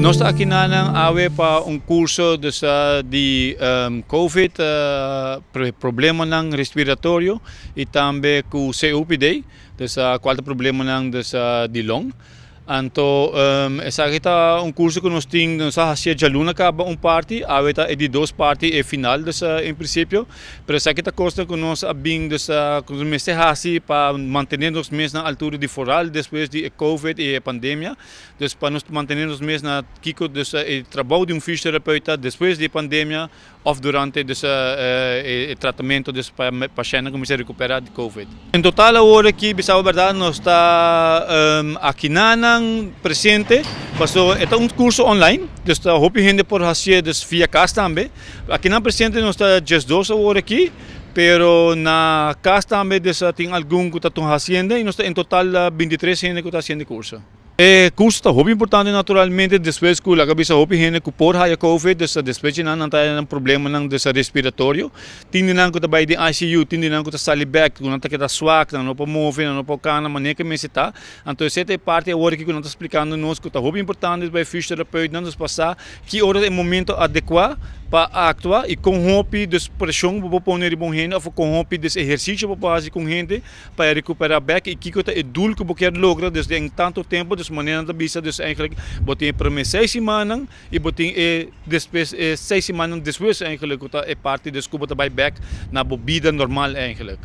Nós aqui nang awe pa curso de COVID, problema ng respiratório e também com COPD, quarto problema ng de long. Anto essa kita curso que nós temos sa hasia jaluna ka ba party, awe ta de dois party e final em princípio, pero essa kita costa que nós abing com os meses hasi para manter os meses na altura de foral depois de COVID e pandemia, para nós manter os meses na kiko o trabalho de fisioterapeuta depois de pandemia ou durante o tratamento para paciente começar a recuperar de COVID. Em total agora aqui, bisa verdade, nós está aqui presente, pasó é curso online, então hope gente por fazer via casa também. Aqui na presente nós está just 2 agora aqui, pero na casa também tem algum que está fazendo e nós está em total 23 gente que está fazendo curso. Curso está muito importante naturalmente, depois que a cabeça hope gente que por a COVID, depois de não ter problema não respiratório, tindi não que está by the ICU, tindi não que está sali back, que não está que está swak, não pode mover, não pode cana, maneira que me está. Então essa é parte agora que não está explicando nós que está muito importante para fisioterapeuta não nos passar que hora é o momento adequado para actuar e com hope de pressão para pôr bom gente ou com hope de exercício para fazer com gente para recuperar back e que é duro que você logra desde em tanto tempo de maneira da bisa dus eigenlijk botin primeiro 6 semanas e botin depois 6 semanas depois eigenlijk é parte de scuba back na vida normal eigenlijk.